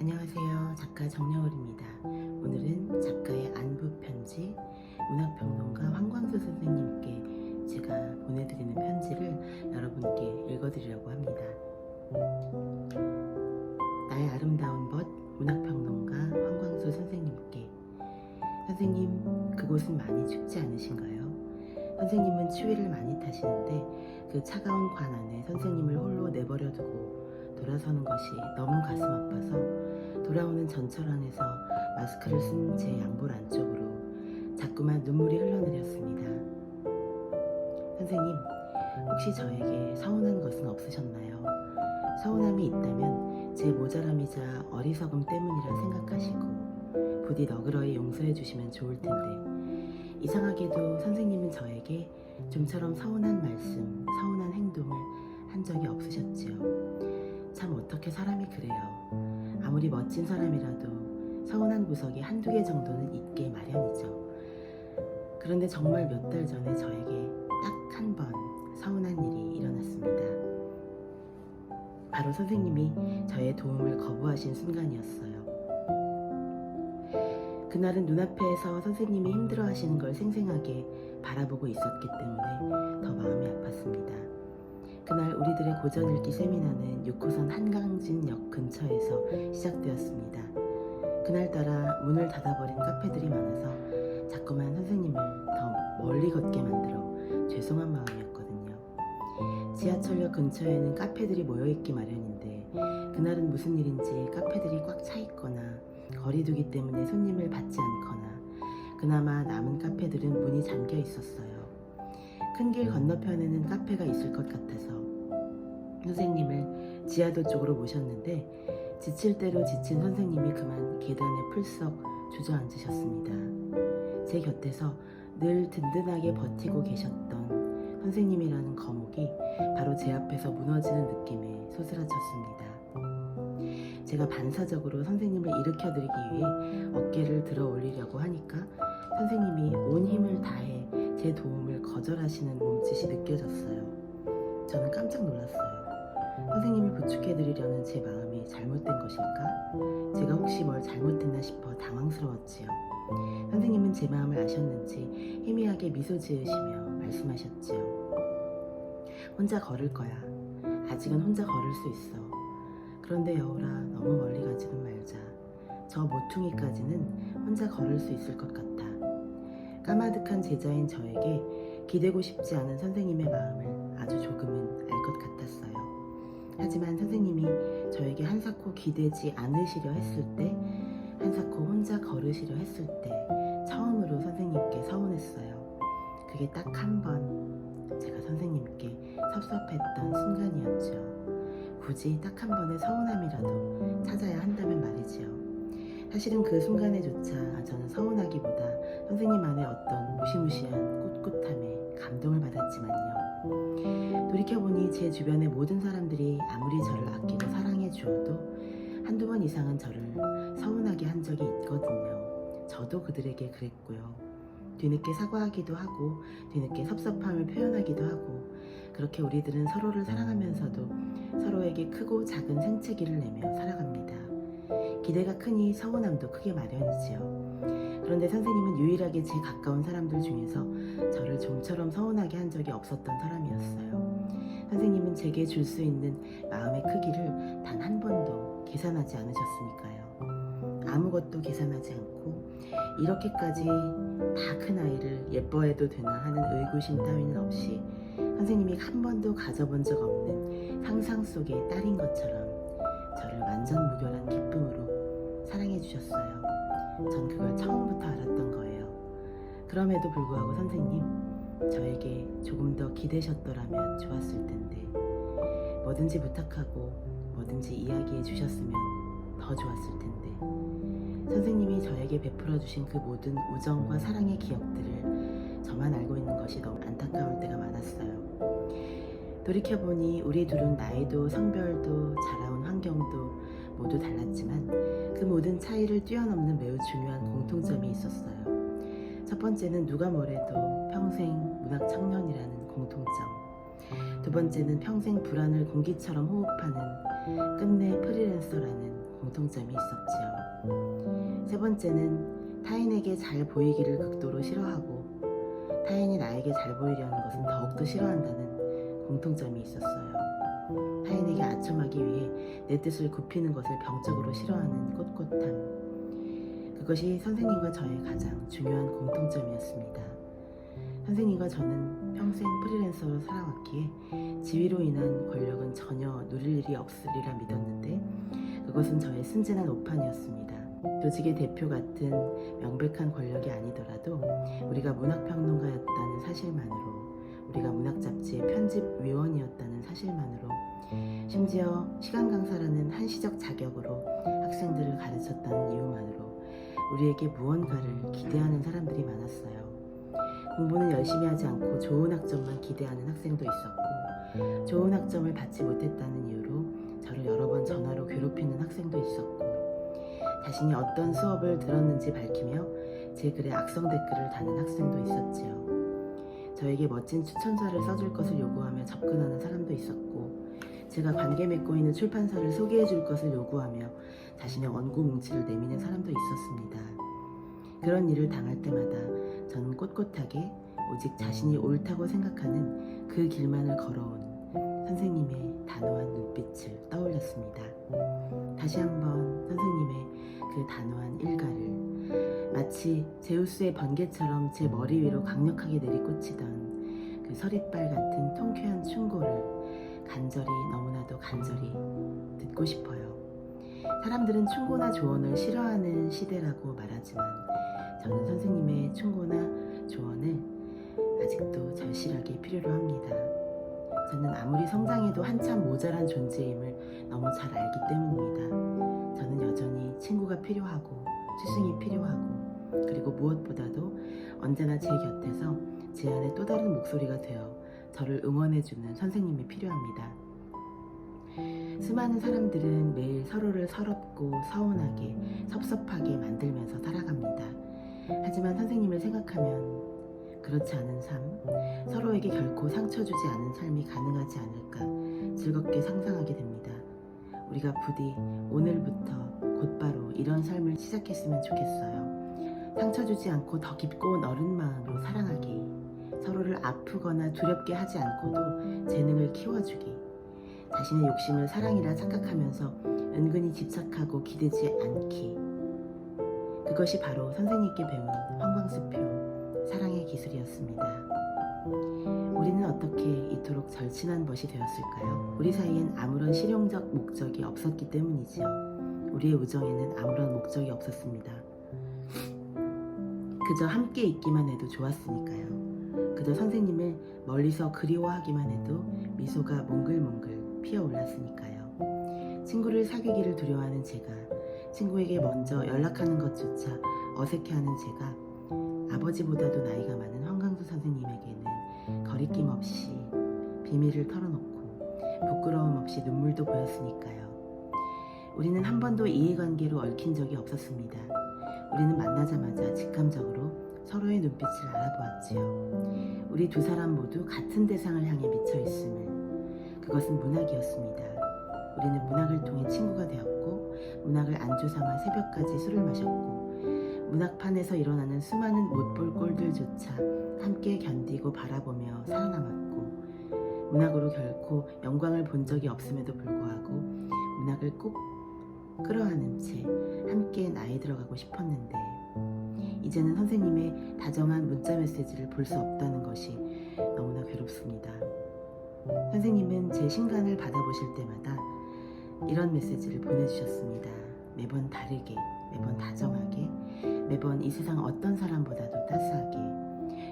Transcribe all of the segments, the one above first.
안녕하세요. 작가 정여울입니다. 오늘은 작가의 안부 편지, 문학평론가 황광수 선생님께 제가 보내드리는 편지를 여러분께 읽어드리려고 합니다. 나의 아름다운 벗, 문학평론가 황광수 선생님께. 선생님, 그곳은 많이 춥지 않으신가요? 선생님은 추위를 많이 타시는데 그 차가운 관 안에 선생님을 홀로 내버려두고 돌아서는 것이 너무 가슴 아파서 돌아오는 전철 안에서 마스크를 쓴 제 양볼 안쪽으로 자꾸만 눈물이 흘러내렸습니다. 선생님, 혹시 저에게 서운한 것은 없으셨나요? 서운함이 있다면 제 모자람이자 어리석음 때문이라 생각하시고 부디 너그러이 용서해 주시면 좋을 텐데, 이상하게도 선생님은 저에게 좀처럼 서운한 말씀, 서운한 행동을 한 적이 없으셨지요. 참 어떻게 사람이 그래요. 아무리 멋진 사람이라도 서운한 구석이 한두 개 정도는 있게 마련이죠. 그런데 정말 몇 달 전에 저에게 딱 한 번 서운한 일이 일어났습니다. 바로 선생님이 저의 도움을 거부하신 순간이었어요. 그날은 눈앞에서 선생님이 힘들어하시는 걸 생생하게 바라보고 있었기 때문에 더 마음이 아팠습니다. 그날 우리들의 고전 읽기 세미나는 6호선 한강진역 근처에서 시작되었습니다. 그날따라 문을 닫아버린 카페들이 많아서 자꾸만 선생님을 더 멀리 걷게 만들어 죄송한 마음이었거든요. 지하철역 근처에는 카페들이 모여있기 마련인데 그날은 무슨 일인지 카페들이 꽉 차 있거나 거리두기 때문에 손님을 받지 않거나 그나마 남은 카페들은 문이 잠겨 있었어요. 큰 길 건너편에는 카페가 있을 것 같아서 선생님을 지하도 쪽으로 모셨는데 지칠 대로 지친 선생님이 그만 계단에 풀썩 주저앉으셨습니다. 제 곁에서 늘 든든하게 버티고 계셨던 선생님이라는 거목이 바로 제 앞에서 무너지는 느낌에 소스라쳤습니다. 제가 반사적으로 선생님을 일으켜드리기 위해 어깨를 들어 올리려고 하니까 선생님이 온 힘을 다해 제 도움을 거절하시는 몸짓이 느껴졌어요. 저는 깜짝 놀랐어요. 선생님을 부축해드리려는 제 마음이 잘못된 것일까? 제가 혹시 뭘 잘못했나 싶어 당황스러웠지요. 선생님은 제 마음을 아셨는지 희미하게 미소 지으시며 말씀하셨지요. 혼자 걸을 거야. 아직은 혼자 걸을 수 있어. 그런데 여울아, 너무 멀리 가지는 말자. 저 모퉁이까지는 혼자 걸을 수 있을 것 같아. 까마득한 제자인 저에게 기대고 싶지 않은 선생님의 마음을 아주 조금은 알 것 같았어요. 하지만 선생님이 저에게 한사코 기대지 않으시려 했을 때, 한사코 혼자 걸으시려 했을 때 처음으로 선생님께 서운했어요. 그게 딱 한 번 제가 선생님께 섭섭했던 순간이었죠. 굳이 딱 한 번의 서운함이라도 찾아야 한다면 말이지요. 사실은 그 순간에조차 저는 서운하기보다 선생님 안에 어떤 무시무시한 꿋꿋함에 감동을 받았지만요. 돌이켜보니 제 주변의 모든 사람들이 아무리 저를 아끼고 사랑해 주어도 한두 번 이상은 저를 서운하게 한 적이 있거든요. 저도 그들에게 그랬고요. 뒤늦게 사과하기도 하고 뒤늦게 섭섭함을 표현하기도 하고, 그렇게 우리들은 서로를 사랑하면서도 서로에게 크고 작은 생채기를 내며 살아갑니다. 기대가 크니 서운함도 크게 마련이지요. 그런데 선생님은 유일하게 제 가까운 사람들 중에서 저를 좀처럼 서운하게 한 적이 없었던 사람이었어요. 선생님은 제게 줄 수 있는 마음의 크기를 단 한 번도 계산하지 않으셨으니까요. 아무것도 계산하지 않고 이렇게까지 다 큰 아이를 예뻐해도 되나 하는 의구심 따위는 없이 선생님이 한 번도 가져본 적 없는 상상 속의 딸인 것처럼 저를 완전 무결한 기쁨으로 사랑해 주셨어요. 전 그걸 처음부터 알았던 거예요. 그럼에도 불구하고 선생님, 저에게 조금 더 기대셨더라면 좋았을 텐데, 뭐든지 부탁하고 뭐든지 이야기해 주셨으면 더 좋았을 텐데, 선생님이 저에게 베풀어 주신 그 모든 우정과 사랑의 기억들을 저만 알고 있는 것이 너무 안타까울 때가 많았어요. 돌이켜보니 우리 둘은 나이도 성별도 자라온 환경도 모두 달랐지만 그 모든 차이를 뛰어넘는 매우 중요한 공통점이 있었어요. 첫 번째는 누가 뭐래도 평생 문학 청년이라는 공통점. 두 번째는 평생 불안을 공기처럼 호흡하는 끝내 프리랜서라는 공통점. 공통점이 있었지요. 세 번째는 타인에게 잘 보이기를 극도로 싫어하고 타인이 나에게 잘 보이려는 것은 더욱더 싫어한다는 공통점이 있었어요. 타인에게 아첨하기 위해 내 뜻을 굽히는 것을 병적으로 싫어하는 꼿꼿함. 그것이 선생님과 저의 가장 중요한 공통점이었습니다. 선생님과 저는 평생 프리랜서로 살아왔기에 지위로 인한 권력은 전혀 누릴 일이 없으리라 믿었는데 그것은 저의 순진한 오판이었습니다. 조직의 대표 같은 명백한 권력이 아니더라도 우리가 문학평론가였다는 사실만으로, 우리가 문학잡지의 편집위원이었다는 사실만으로, 심지어 시간 강사라는 한시적 자격으로 학생들을 가르쳤다는 이유만으로 우리에게 무언가를 기대하는 사람들이 많았어요. 공부는 열심히 하지 않고 좋은 학점만 기대하는 학생도 있었고, 좋은 학점을 받지 못했다는 이유로 저를 여러 번 전화로 괴롭히는 학생도 있었고, 자신이 어떤 수업을 들었는지 밝히며 제 글에 악성 댓글을 다는 학생도 있었지요. 저에게 멋진 추천사를 써줄 것을 요구하며 접근하는 사람도 있었고, 제가 관계 맺고 있는 출판사를 소개해 줄 것을 요구하며 자신의 원고 뭉치를 내미는 사람도 있었습니다. 그런 일을 당할 때마다 저는 꼿꼿하게 오직 자신이 옳다고 생각하는 그 길만을 걸어온 선생님의 단호한 눈빛을 떠올렸습니다. 다시 한번 선생님의 그 단호한 일가를 마치 제우스의 번개처럼 제 머리 위로 강력하게 내리꽂히던 그 서릿발 같은 통쾌한 충고를 간절히, 너무나도 간절히 듣고 싶어요. 사람들은 충고나 조언을 싫어하는 시대라고 말하지만 저는 선생님의 충고나 조언을 아직도 절실하게 필요로 합니다. 저는 아무리 성장해도 한참 모자란 존재임을 너무 잘 알기 때문입니다. 저는 여전히 친구가 필요하고 스승이 필요하고, 그리고 무엇보다도 언제나 제 곁에서 제 안에 또 다른 목소리가 되어 저를 응원해주는 선생님이 필요합니다. 수많은 사람들은 매일 서로를 서럽고 서운하게 섭섭하게 만들면서 살아갑니다. 하지만 선생님을 생각하면 그렇지 않은 삶, 서로에게 결코 상처 주지 않은 삶이 가능하지 않을까 즐겁게 상상하게 됩니다. 우리가 부디 오늘부터 곧바로 이런 삶을 시작했으면 좋겠어요. 상처 주지 않고 더 깊고 너른 마음으로 사랑하기, 서로를 아프거나 두렵게 하지 않고도 재능을 키워주기, 자신의 욕심을 사랑이라 착각하면서 은근히 집착하고 기대지 않기. 그것이 바로 선생님께 배운 황광수표 사랑의 기술이었습니다. 우리는 어떻게 이토록 절친한 벗이 되었을까요? 우리 사이엔 아무런 실용적 목적이 없었기 때문이지요. 우리의 우정에는 아무런 목적이 없었습니다. 그저 함께 있기만 해도 좋았으니까요. 그저 선생님을 멀리서 그리워하기만 해도 미소가 몽글몽글 피어올랐으니까요. 친구를 사귀기를 두려워하는 제가, 친구에게 먼저 연락하는 것조차 어색해하는 제가, 아버지보다도 나이가 많은 황광수 선생님에게는 거리낌 없이 비밀을 털어놓고 부끄러움 없이 눈물도 보였으니까요. 우리는 한 번도 이해관계로 얽힌 적이 없었습니다. 우리는 만나자마자 직감적으로 서로의 눈빛을 알아보았지요. 우리 두 사람 모두 같은 대상을 향해 미쳐 있음을, 그것은 문학이었습니다. 우리는 문학을 통해 친구가 되었고, 문학을 안주 삼아 새벽까지 술을 마셨고, 문학판에서 일어나는 수많은 못볼 꼴들조차 함께 견디고 바라보며 살아남았고, 문학으로 결코 영광을 본 적이 없음에도 불구하고 문학을 꼭 끌어안은 채 함께 나이 들어가고 싶었는데, 이제는 선생님의 다정한 문자 메시지를 볼 수 없다는 것이 너무나 괴롭습니다. 선생님은 제 신간을 받아보실 때마다 이런 메시지를 보내주셨습니다. 매번 다르게, 매번 다정하게, 매번 이 세상 어떤 사람보다도 따스하게.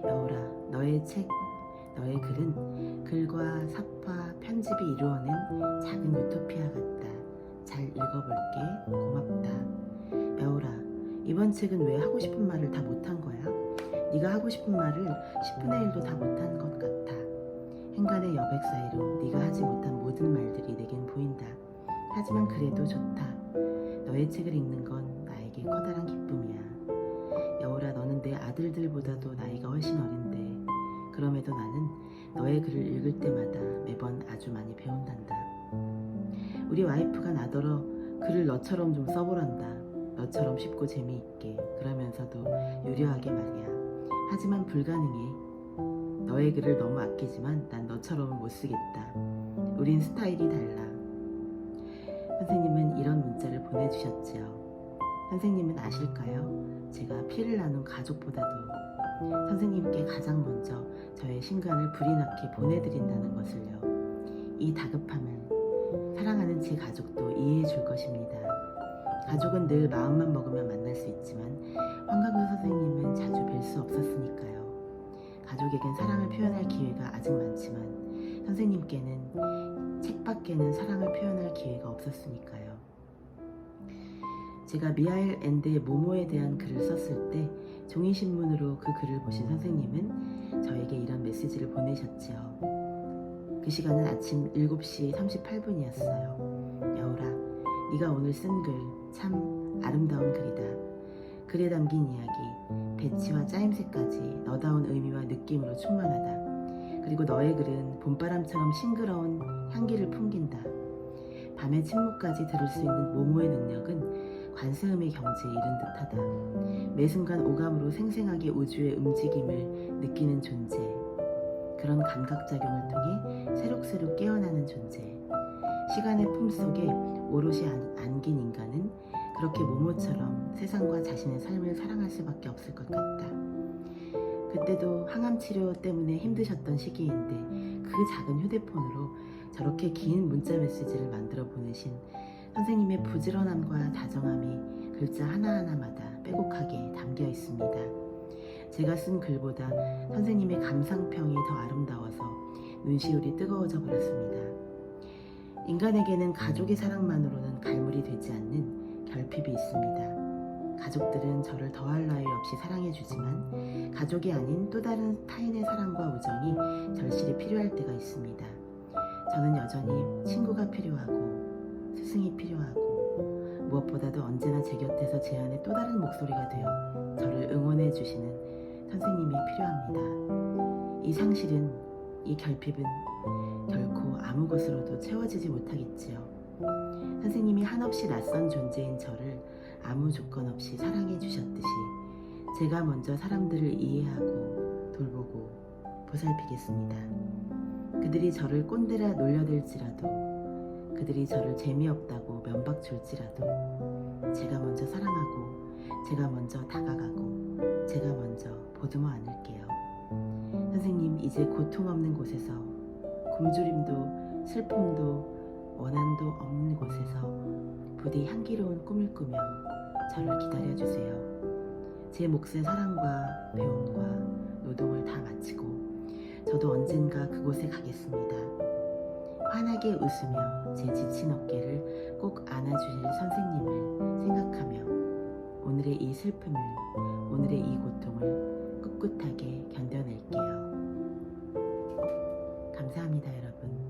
여울아, 너의 책, 너의 글은 글과 삽과 편집이 이루어낸 작은 유토피아 같다. 잘 읽어볼게. 고맙다. 여울아, 이번 책은 왜 하고 싶은 말을 다 못한 거야? 네가 하고 싶은 말을 10분의 1도 다 못한 것 같아. 행간의 여백 사이로 네가 하지 못한 모든 말들이 내겐 보인다. 하지만 그래도 좋다. 너의 책을 읽는 건 나에게 커다란 기쁨이야. 여울아, 너는 내 아들들보다도 나이가 훨씬 어린데 그럼에도 나는 너의 글을 읽을 때마다 매번 아주 많이 배운단다. 우리 와이프가 나더러 글을 너처럼 좀 써보란다. 너처럼 쉽고 재미있게, 그러면서도 유려하게 말이야. 하지만 불가능해. 너의 글을 너무 아끼지만 난 너처럼은 못 쓰겠다. 우린 스타일이 달라. 선생님은 이런 문자를 보내주셨지요. 선생님은 아실까요? 제가 피를 나눈 가족보다도 선생님께 가장 먼저 저의 신간을 불이 나게 보내드린다는 것을요. 이 다급함을 사랑하는 제 가족도 이해해 줄 것입니다. 가족은 늘 마음만 먹으면 만날 수 있지만 황가교 선생님은 자주 뵐 수 없었으니까요. 가족에겐 사랑을 표현할 기회가 아직 많지만 선생님께는 책밖에는 사랑을 표현할 기회가 없었으니까요. 제가 미하일 앤드의 모모에 대한 글을 썼을 때 종이신문으로 그 글을 보신 선생님은 저에게 이런 메시지를 보내셨지요. 그 시간은 아침 7시 38분이었어요. 여울아, 네가 오늘 쓴 글 참 아름다운 글이다. 글에 담긴 이야기, 배치와 짜임새까지 너다운 의미와 느낌으로 충만하다. 그리고 너의 글은 봄바람처럼 싱그러운 향기를 풍긴다. 밤의 침묵까지 들을 수 있는 모모의 능력은 관세음의 경지에 이른 듯하다. 매 순간 오감으로 생생하게 우주의 움직임을 느끼는 존재. 그런 감각작용을 통해 새록새록 깨어나는 존재. 시간의 품속에 오롯이 안긴 인간은 그렇게 모모처럼 세상과 자신의 삶을 사랑할 수밖에 없을 것 같다. 그때도 항암 치료 때문에 힘드셨던 시기인데 그 작은 휴대폰으로 저렇게 긴 문자 메시지를 만들어 보내신 선생님의 부지런함과 다정함이 글자 하나하나마다 빼곡하게 담겨 있습니다. 제가 쓴 글보다 선생님의 감상평이 더 아름다워서 눈시울이 뜨거워져 버렸습니다. 인간에게는 가족의 사랑만으로는 갈물이 되지 않는 결핍이 있습니다. 가족들은 저를 더할 나위 없이 사랑해주지만 가족이 아닌 또 다른 타인의 사랑과 우정이 절실히 필요할 때가 있습니다. 저는 여전히 친구가 필요하고 스승이 필요하고 무엇보다도 언제나 제 곁에서 제 안에 또 다른 목소리가 되어 저를 응원해 주시는 선생님이 필요합니다. 이 상실은, 이 결핍은 결코 아무 것으로도 채워지지 못하겠지요. 선생님이 한없이 낯선 존재인 저를 아무 조건 없이 사랑해 주셨듯이 제가 먼저 사람들을 이해하고 돌보고 보살피겠습니다. 그들이 저를 꼰대라 놀려댈지라도, 그들이 저를 재미없다고 면박 줄지라도 제가 먼저 사랑하고 제가 먼저 다가가고 제가 먼저 보듬어 안을게요. 선생님, 이제 고통 없는 곳에서, 굶주림도 슬픔도 원한도 없는 곳에서 부디 향기로운 꿈을 꾸며 저를 기다려주세요. 제 몫의 사랑과 배움과 노동을 다 마치고 저도 언젠가 그곳에 가겠습니다. 환하게 웃으며 제 지친 어깨를 꼭 안아주실 선생님을 생각하며 오늘의 이 슬픔을, 오늘의 이 고통을 꿋꿋하게 견뎌낼게요. 감사합니다, 여러분.